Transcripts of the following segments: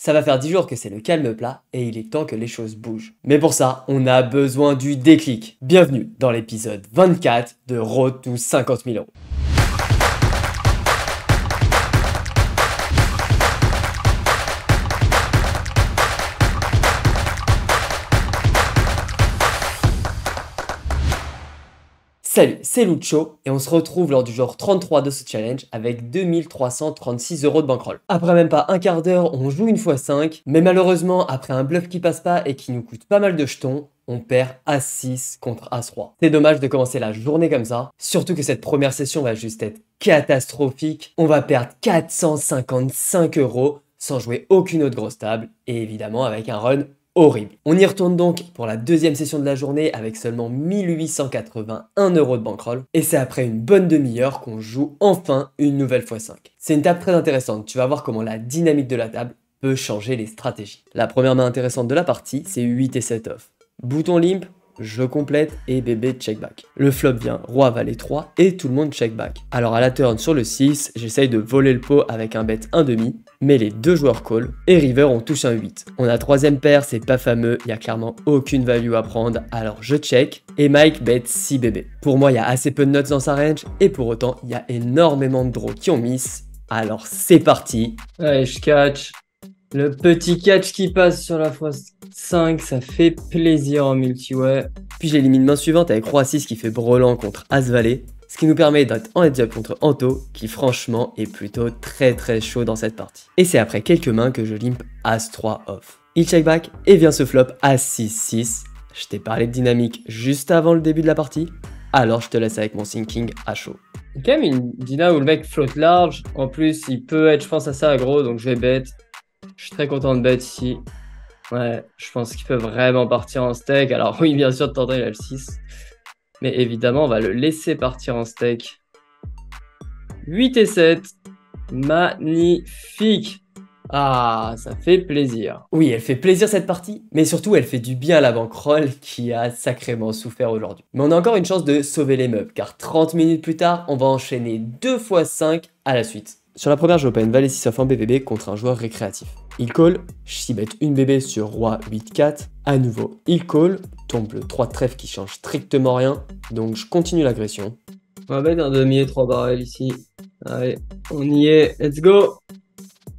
Ça va faire 10 jours que c'est le calme plat et il est temps que les choses bougent. Mais pour ça, on a besoin du déclic. Bienvenue dans l'épisode 24 de Road to 50 000 euros. Salut, c'est Lucho et on se retrouve lors du jour 33 de ce challenge avec 2336 euros de bankroll. Après même pas un quart d'heure, on joue une x5, mais malheureusement, après un bluff qui passe pas et qui nous coûte pas mal de jetons, on perd As-6 contre As-3. C'est dommage de commencer la journée comme ça, surtout que cette première session va juste être catastrophique. On va perdre 455 euros sans jouer aucune autre grosse table et évidemment avec un run horrible. On y retourne donc pour la deuxième session de la journée avec seulement 1881 euros de bankroll. Et c'est après une bonne demi-heure qu'on joue enfin une nouvelle x5. C'est une table très intéressante, tu vas voir comment la dynamique de la table peut changer les stratégies. La première main intéressante de la partie, c'est 8 et 7 off. Bouton limp, je complète et bébé check back. Le flop vient roi valet 3 et tout le monde check back. Alors à la turn sur le 6, j'essaye de voler le pot avec un bet 1,5, mais les deux joueurs call et river on touche un 8. On a troisième paire, c'est pas fameux, il y a clairement aucune value à prendre, alors je check et Mike bet 6 bébé. Pour moi, il y a assez peu de nuts dans sa range et pour autant, il y a énormément de draws qui ont miss. Alors c'est parti. Allez, je catch. Le petit catch qui passe sur la x5, ça fait plaisir en multi-way. Puis j'élimine main suivante avec roi 6 qui fait brelan contre as valet, ce qui nous permet d'être en heads up contre Anto, qui franchement est plutôt très chaud dans cette partie. Et c'est après quelques mains que je limp as 3 off. Il check back et vient ce flop as 6-6. Je t'ai parlé de dynamique juste avant le début de la partie, alors je te laisse avec mon thinking à chaud. Il y a quand même une dina où le mec flotte large. En plus, il peut être, je pense, assez aggro, donc je vais bet. Je suis très content de bet ici. Ouais, je pense qu'il peut vraiment partir en steak. Alors oui, bien sûr, de temps en temps, il a le 6. Mais évidemment, on va le laisser partir en steak. 8 et 7. Magnifique. Ah, ça fait plaisir. Oui, elle fait plaisir cette partie, mais surtout elle fait du bien à la bankroll qui a sacrément souffert aujourd'hui. Mais on a encore une chance de sauver les meubles, car 30 minutes plus tard, on va enchaîner 2 x 5 à la suite. Sur la première, j'open valet 6 off en BBB contre un joueur récréatif. Il call, je 6 bet une bébé sur roi 8-4. À nouveau, il call, tombe le 3 de trèfle qui change strictement rien, donc je continue l'agression. On va mettre un demi et 3 barrels ici. Allez, on y est, let's go.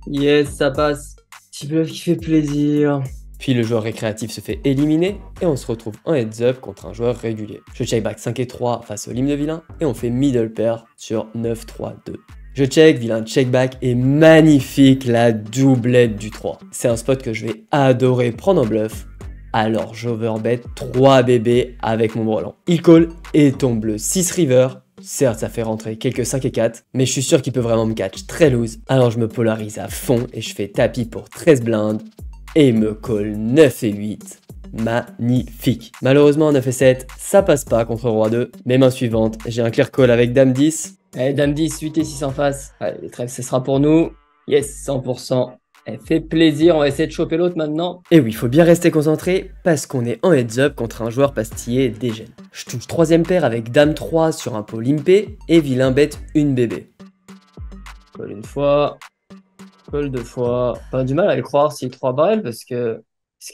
Yes, ça passe. Petit bluff qui fait plaisir. Puis le joueur récréatif se fait éliminer et on se retrouve en heads up contre un joueur régulier. Je check back 5 et 3 face au lim de vilain et on fait middle pair sur 9-3-2. Je check, vilain check back et magnifique la doublette du 3. C'est un spot que je vais adorer prendre en bluff. Alors j'overbet 3 bébés avec mon brelan. Il call et tombe le 6 river. Certes, ça fait rentrer quelques 5 et 4, mais je suis sûr qu'il peut vraiment me catch très loose. Alors je me polarise à fond et je fais tapis pour 13 blindes. Et il me call 9 et 8. Magnifique. Malheureusement, 9 et 7, ça passe pas contre roi 2. Mais main suivante, j'ai un clear call avec dame 10. Allez, dame 10, 8 et 6 en face. Allez, les trèfles, ce sera pour nous. Yes, 100%. Elle fait plaisir, on va essayer de choper l'autre maintenant. Et oui, il faut bien rester concentré parce qu'on est en heads up contre un joueur pastillé dégène. Je touche troisième paire avec dame 3 sur un pot limpé et vilain bet une bébé. Call une fois. Call deux fois. Pas du mal à le croire s'il 3 barrels parce que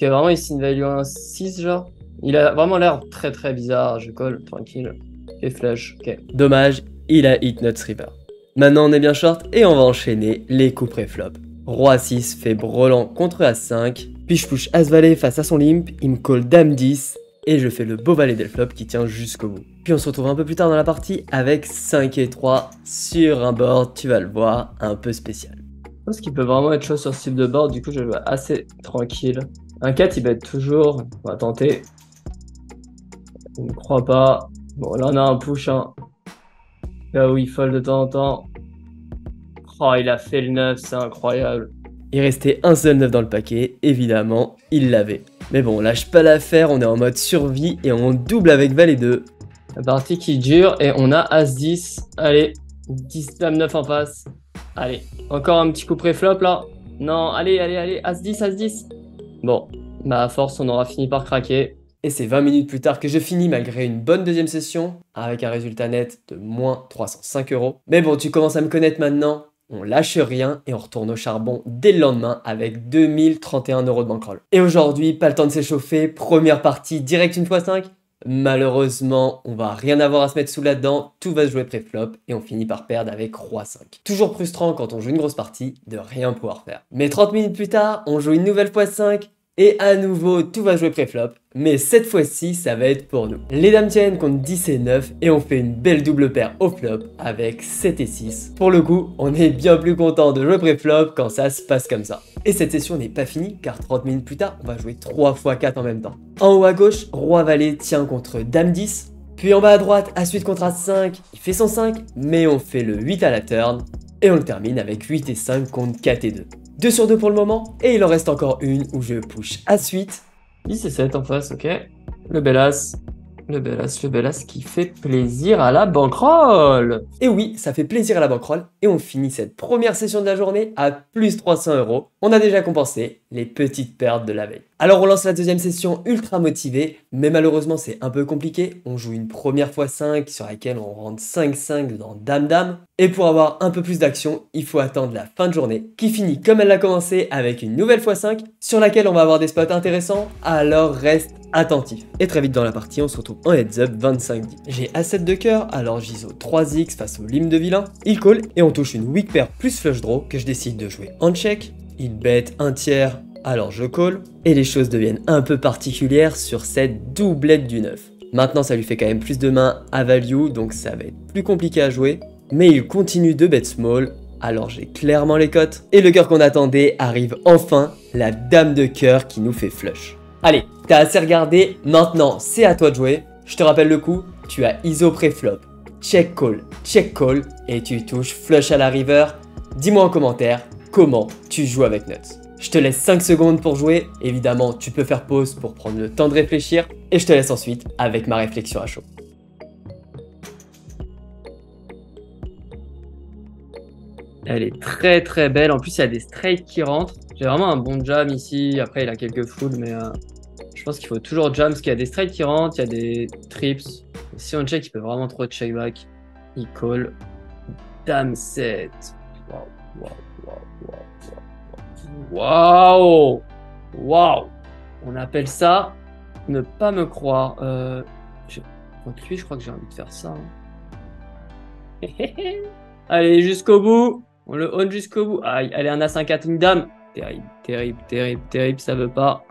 vraiment ici une value 1 6 genre. Il a vraiment l'air très bizarre. Je call, tranquille. Et flush, ok. Dommage, il a hit notre river. Maintenant on est bien short et on va enchaîner les coups pré-flop. Roi 6 fait brelan contre As5, puis je push As valet face à son limp, il me call dame 10 et je fais le beau valet del flop qui tient jusqu'au bout. Puis on se retrouve un peu plus tard dans la partie avec 5 et 3 sur un board, tu vas le voir, un peu spécial. Je pense qu'il peut vraiment être chaud sur ce type de board, du coup je le vois assez tranquille. Un 4 il bet toujours, on va tenter. Je ne crois pas. Bon là on a un push, hein. Là où il fold de temps en temps. Oh, il a fait le 9, c'est incroyable. Il restait un seul 9 dans le paquet, évidemment, il l'avait. Mais bon, on lâche pas l'affaire, on est en mode survie et on double avec valet 2. La partie qui dure et on a As 10. Allez, 10 dame 9 en face. Allez, encore un petit coup pré-flop là. Non, allez, As 10, As 10. Bon, bah à force, on aura fini par craquer. Et c'est 20 minutes plus tard que je finis malgré une bonne deuxième session, avec un résultat net de moins 305 euros. Mais bon, tu commences à me connaître maintenant. on lâche rien et on retourne au charbon dès le lendemain avec 2031 € de bankroll. Et aujourd'hui, pas le temps de s'échauffer, première partie direct une x 5. Malheureusement, on va rien avoir à se mettre sous là-dedans, tout va se jouer pré-flop et on finit par perdre avec roi 5. Toujours frustrant quand on joue une grosse partie de rien pouvoir faire. Mais 30 minutes plus tard, on joue une nouvelle x 5 et à nouveau tout va jouer pré-flop, mais cette fois-ci ça va être pour nous. Les dames tiennent contre 10 et 9 et on fait une belle double paire au flop avec 7 et 6. Pour le coup, on est bien plus content de jouer pré-flop quand ça se passe comme ça. Et cette session n'est pas finie car 30 minutes plus tard, on va jouer 3 x 4 en même temps. En haut à gauche, roi valet tient contre dame 10. Puis en bas à droite, as-8 contre as5, il fait son 5, mais on fait le 8 à la turn. Et on le termine avec 8 et 5 contre 4 et 2. 2 sur 2 pour le moment, et il en reste encore une où je push as8. 10 et 7 en face, ok. Le bel as. Le bel as, le bel as qui fait plaisir à la bankroll. Et oui, ça fait plaisir à la bankroll, et on finit cette première session de la journée à plus 300 €. On a déjà compensé les petites pertes de la veille. Alors on lance la deuxième session ultra motivée, mais malheureusement c'est un peu compliqué. On joue une première x 5 sur laquelle on rentre 5-5 dans dame-dame. Et pour avoir un peu plus d'action, il faut attendre la fin de journée, qui finit comme elle l'a commencé avec une nouvelle x 5 sur laquelle on va avoir des spots intéressants, alors reste attentif. Et très vite dans la partie, on se retrouve en heads up 25-10. J'ai As7 de cœur, alors j'ISO 3x face au lim de vilain. Il call et on touche une weak pair plus flush draw que je décide de jouer en check. Il bet un tiers, alors je call. Et les choses deviennent un peu particulières sur cette doublette du 9. Maintenant ça lui fait quand même plus de mains à value, donc ça va être plus compliqué à jouer. Mais il continue de bet small, alors j'ai clairement les cotes. Et le cœur qu'on attendait arrive enfin, la dame de cœur qui nous fait flush. Allez, t'as assez regardé, maintenant c'est à toi de jouer. Je te rappelle le coup, tu as ISO pré-flop, check call, et tu touches flush à la river. Dis-moi en commentaire comment tu joues avec nuts. Je te laisse 5 secondes pour jouer, évidemment tu peux faire pause pour prendre le temps de réfléchir, et je te laisse ensuite avec ma réflexion à chaud. Elle est très très belle, en plus il y a des straights qui rentrent. J'ai vraiment un bon jam ici, après il a quelques folds, mais je pense qu'il faut toujours jam parce qu'il y a des straights qui rentrent, il y a des trips. Et si on check, il peut vraiment trop check back. Il call. Dame 7. Waouh. On appelle ça ne pas me croire. Contre lui, je crois que j'ai envie de faire ça. Hein. Allez, jusqu'au bout. On le on jusqu'au bout. Aïe, allez, un As-4, une dame. Terrible, ça veut pas.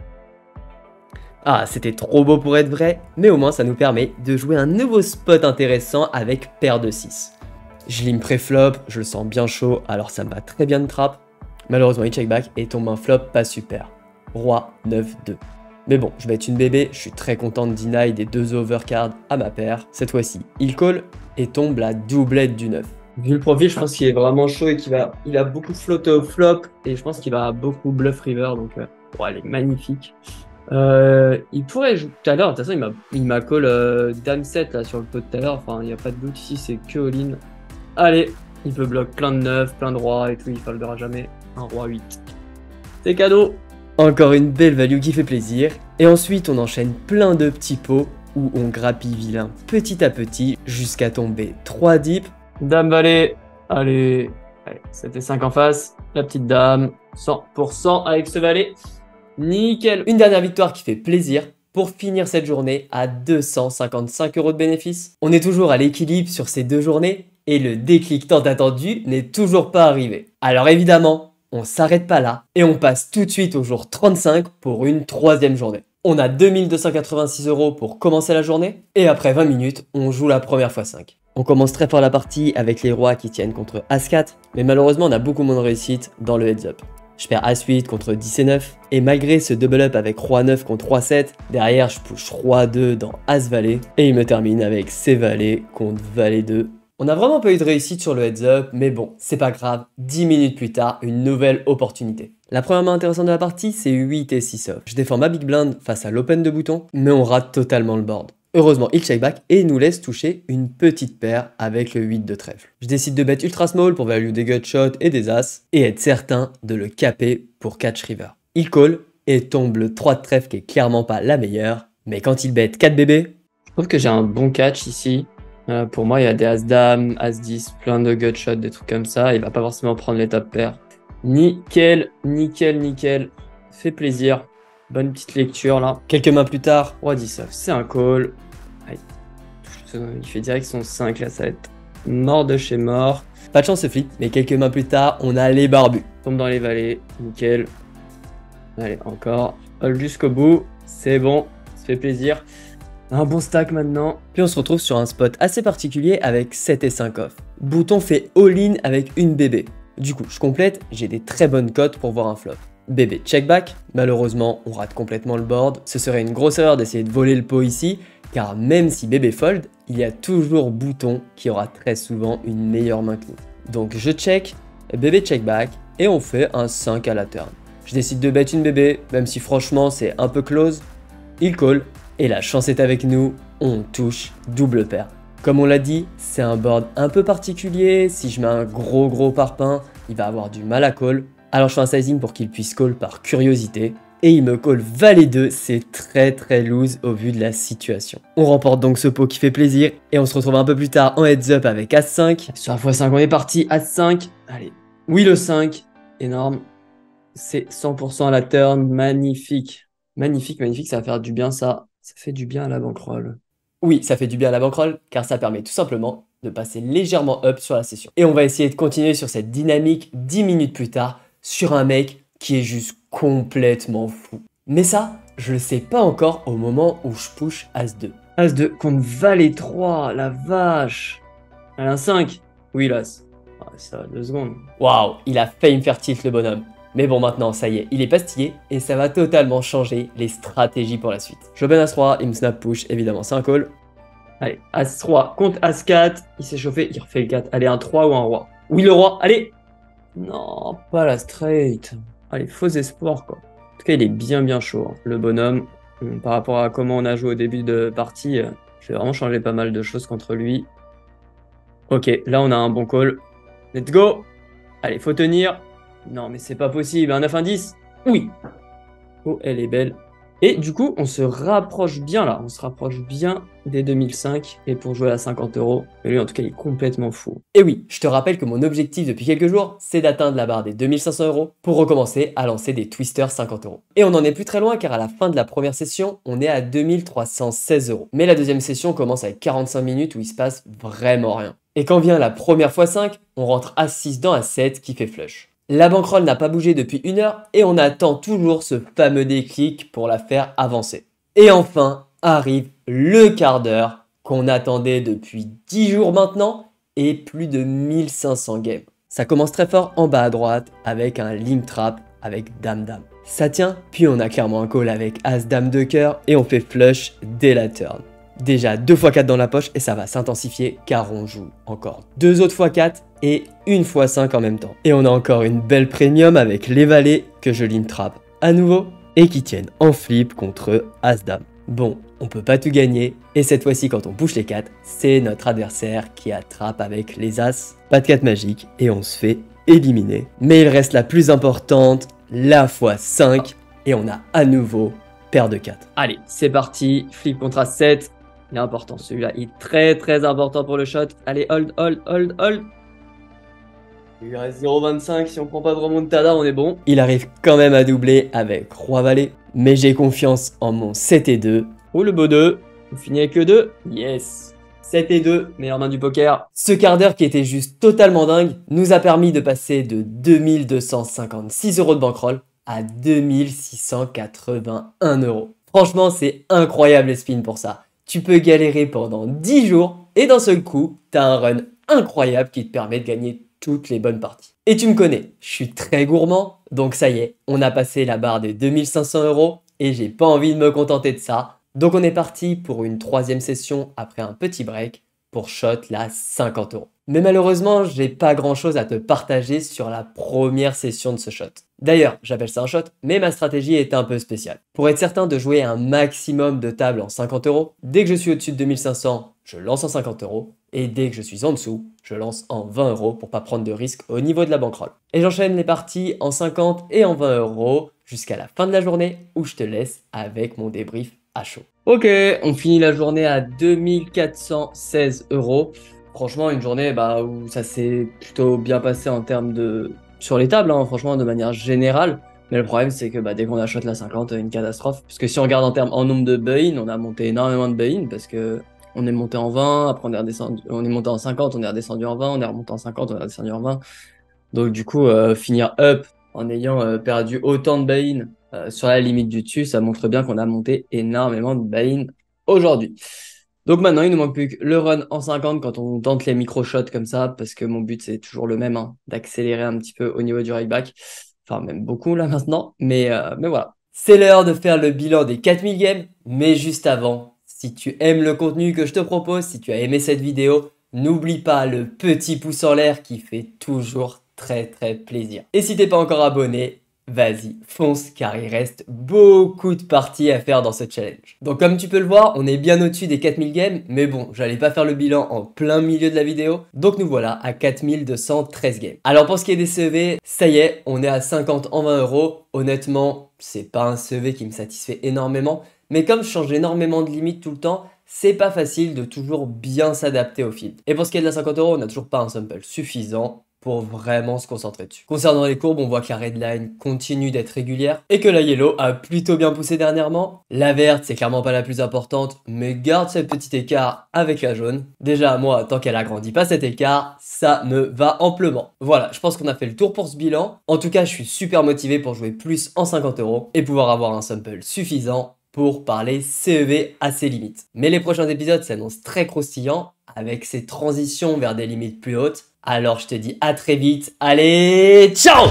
Ah, c'était trop beau pour être vrai, mais au moins ça nous permet de jouer un nouveau spot intéressant avec paire de 6. Je lim pré-flop, je le sens bien chaud, alors ça me va très bien de trap. Malheureusement, il check back et tombe un flop pas super. Roi 9-2. Mais bon, je vais être une bébé, je suis très content de deny des 2 overcards à ma paire. Cette fois-ci, il call et tombe la doublette du 9. Vu le profil, je pense qu'il est vraiment chaud et il a beaucoup flotté au flop et je pense qu'il va beaucoup bluff river, donc elle est magnifique. Il pourrait jouer tout à l'heure, de toute façon il m'a call dame 7 là sur le pot de tout à l'heure, enfin il n'y a pas de doute ici, c'est que all-in. Allez, il peut bloquer plein de 9, plein de rois et tout, il foldera jamais un roi 8. C'est cadeau. Encore une belle value qui fait plaisir. Et ensuite on enchaîne plein de petits pots où on grappille vilain petit à petit jusqu'à tomber 3 dips. Dame valet, allez, 7 et 5 en face, la petite dame, 100% avec ce valet. Nickel. Une dernière victoire qui fait plaisir pour finir cette journée à 255 € de bénéfice. On est toujours à l'équilibre sur ces 2 journées et le déclic tant attendu n'est toujours pas arrivé. Alors évidemment, on s'arrête pas là et on passe tout de suite au jour 35 pour une 3e journée. On a 2286 € pour commencer la journée et après 20 minutes, on joue la première x 5. On commence très fort la partie avec les rois qui tiennent contre As4, mais malheureusement on a beaucoup moins de réussite dans le heads up. Je perds As8 contre 10 et 9, et malgré ce double up avec Roi 9 contre Roi 7, derrière je push Roi 2 dans As Valet, et il me termine avec C Valet contre Valet 2. On a vraiment pas eu de réussite sur le heads up, mais bon, c'est pas grave, 10 minutes plus tard, une nouvelle opportunité. La première main intéressante de la partie, c'est 8 et 6 off. Je défends ma big blind face à l'open de bouton, mais on rate totalement le board. Heureusement, il check back et nous laisse toucher une petite paire avec le 8 de trèfle. Je décide de bet ultra small pour value des gutshots et des as et être certain de le caper pour catch river. Il call et tombe le 3 de trèfle qui est clairement pas la meilleure, mais quand il bet 4 bébés, je trouve que j'ai un bon catch ici. Pour moi, il y a des As-Dame, As-10, plein de gutshots, des trucs comme ça. Il va pas forcément prendre les top pairs. Nickel, nickel, nickel. Fait plaisir. Bonne petite lecture là. Quelques mains plus tard, Roi 10 off, c'est un call. Allez. Il fait direct son 5 là, ça va être mort de chez mort. pas de chance ce flip, mais quelques mains plus tard, on a les barbus. Tombe dans les vallées, nickel. Allez, encore. Hold jusqu'au bout, c'est bon, ça fait plaisir. Un bon stack maintenant. Puis on se retrouve sur un spot assez particulier avec 7 et 5 off. Bouton fait all-in avec une bébé. Du coup, je complète, j'ai des très bonnes cotes pour voir un flop. Bébé check back, malheureusement on rate complètement le board, ce serait une grosse erreur d'essayer de voler le pot ici, car même si bébé fold, il y a toujours bouton qui aura très souvent une meilleure main que nous. Donc je check, bébé check back, et on fait un 5 à la turn. Je décide de bet une bébé, même si franchement c'est un peu close, il call, et la chance est avec nous, on touche double paire. Comme on l'a dit, c'est un board un peu particulier, si je mets un gros parpaing, il va avoir du mal à call. Alors je fais un sizing pour qu'il puisse call par curiosité, et il me call valet 2, c'est très loose au vu de la situation. On remporte donc ce pot qui fait plaisir, et on se retrouve un peu plus tard en heads up avec As5. Sur la x5, on est parti, As5. Allez, oui le 5, énorme. C'est 100% à la turn, magnifique. Magnifique, ça va faire du bien ça. Ça fait du bien à la bankroll. Oui, ça fait du bien à la bankroll, car ça permet tout simplement de passer légèrement up sur la session. Et on va essayer de continuer sur cette dynamique 10 minutes plus tard, sur un mec qui est juste complètement fou. Mais ça, je le sais pas encore au moment où je push As-2. As-2 contre valet 3, la vache. Elle a un 5. Oui, l'As. Ah, ça va 2 secondes. Waouh, il a failli me faire tilt le bonhomme. Mais bon, maintenant, ça y est, il est pastillé et ça va totalement changer les stratégies pour la suite. J'open As-3, il me snap push, évidemment, c'est un call. Allez, As-3 contre As-4. Il s'est chauffé, il refait le 4. Allez, un 3 ou un roi. Oui, le roi, allez. Non, pas la straight. Allez, faux espoir, quoi. En tout cas, il est bien chaud, hein. Le bonhomme, par rapport à comment on a joué au début de partie, j'ai vraiment changé pas mal de choses contre lui. Ok, là, on a un bon call. Let's go. Allez, faut tenir. Non, mais c'est pas possible. Un 9, un 10. Oui. Oh, elle est belle. Et du coup, on se rapproche bien là. On se rapproche bien des 2005. Et pour jouer à 50 €. Mais lui, en tout cas, il est complètement fou. Et oui, je te rappelle que mon objectif depuis quelques jours, c'est d'atteindre la barre des 2500 € pour recommencer à lancer des twisters 50 €. Et on n'en est plus très loin car à la fin de la première session, on est à 2316 €. Mais la deuxième session commence avec 45 minutes où il se passe vraiment rien. Et quand vient la première x5, on rentre As-6 dans As-7 qui fait flush. La bankroll n'a pas bougé depuis 1 heure et on attend toujours ce fameux déclic pour la faire avancer. Et enfin arrive le quart d'heure qu'on attendait depuis 10 jours maintenant et plus de 1500 games. Ça commence très fort en bas à droite avec un limp trap avec Dame-Dame. Ça tient, puis on a clairement un call avec As-Dame de cœur et on fait flush dès la turn. Déjà 2 x 4 dans la poche et ça va s'intensifier car on joue encore 2 autres x 4 et une x 5 en même temps. Et on a encore une belle premium avec les valets que je limp trap à nouveau et qui tiennent en flip contre As-Dame. Bon, on peut pas tout gagner et cette fois-ci quand on push les 4, c'est notre adversaire qui attrape avec les As. Pas de 4 magique et on se fait éliminer. Mais il reste la plus importante, la x5 et on a à nouveau paire de 4. Allez, c'est parti. Flip contre As-7. Il est important, celui-là. Il est très important pour le shot. Allez, hold. Il lui reste 0,25. Si on prend pas de remontada, on est bon. Il arrive quand même à doubler avec Roi-Valet. Mais j'ai confiance en mon 7 et 2. Oh, le beau 2. On finit avec le 2. Yes. 7 et 2. Meilleure main du poker. Ce quart d'heure qui était juste totalement dingue nous a permis de passer de 2256 € de bankroll à 2681 €. Franchement, c'est incroyable les spins pour ça. Tu peux galérer pendant 10 jours et d'un seul coup, t'as un run incroyable qui te permet de gagner toutes les bonnes parties. Et tu me connais, je suis très gourmand, donc ça y est, on a passé la barre des 2500 € et j'ai pas envie de me contenter de ça. Donc on est parti pour une 3e session après un petit break pour shot la 50 €. Mais malheureusement, j'ai pas grand chose à te partager sur la première session de ce shot. D'ailleurs, j'appelle ça un shot, mais ma stratégie est un peu spéciale. Pour être certain de jouer un maximum de tables en 50 €, dès que je suis au-dessus de 2500, je lance en 50 €, et dès que je suis en dessous, je lance en 20 € pour pas prendre de risque au niveau de la bankroll. Et j'enchaîne les parties en 50 et en 20 € jusqu'à la fin de la journée où je te laisse avec mon débrief à chaud. Ok, on finit la journée à 2416 euros. Franchement, une journée où ça s'est plutôt bien passé en termes de... sur les tables, hein, franchement, de manière générale. Mais le problème, c'est que dès qu'on achète la 50, une catastrophe. Parce que si on regarde en nombre de buy-in, on a monté énormément de buy-in parce que on est monté en 20, après on est redescendu, on est monté en 50, on est redescendu en 20, on est remonté en 50, on est redescendu en 20. Donc du coup, finir up en ayant perdu autant de buy-in sur la limite du dessus, ça montre bien qu'on a monté énormément de buy-in aujourd'hui. Donc maintenant, il nous manque plus que le run en 50 quand on tente les micro-shots comme ça, parce que mon but c'est toujours le même, hein, d'accélérer un petit peu au niveau du right-back. Enfin, même beaucoup là maintenant, mais voilà. C'est l'heure de faire le bilan des 4000 games, mais juste avant, si tu aimes le contenu que je te propose, si tu as aimé cette vidéo, n'oublie pas le petit pouce en l'air qui fait toujours très plaisir. Et si t'es pas encore abonné, vas-y, fonce car il reste beaucoup de parties à faire dans ce challenge. Donc comme tu peux le voir, on est bien au-dessus des 4000 games, mais bon, j'allais pas faire le bilan en plein milieu de la vidéo, donc nous voilà à 4213 games. Alors pour ce qui est des CEV, ça y est, on est à 50 en 20 euros. Honnêtement, c'est pas un CEV qui me satisfait énormément, mais comme je change énormément de limites tout le temps, c'est pas facile de toujours bien s'adapter au field. Et pour ce qui est de la 50 euros, on n'a toujours pas un sample suffisant pour vraiment se concentrer dessus. Concernant les courbes, on voit que la red line continue d'être régulière et que la yellow a plutôt bien poussé dernièrement. La verte, c'est clairement pas la plus importante, mais garde ce petit écart avec la jaune. Déjà, moi, tant qu'elle agrandit pas cet écart, ça me va amplement. Voilà, je pense qu'on a fait le tour pour ce bilan. En tout cas, je suis super motivé pour jouer plus en 50 euros et pouvoir avoir un sample suffisant pour parler CEV à ses limites. Mais les prochains épisodes s'annoncent très croustillants avec ces transitions vers des limites plus hautes. Alors je te dis à très vite. Allez, ciao!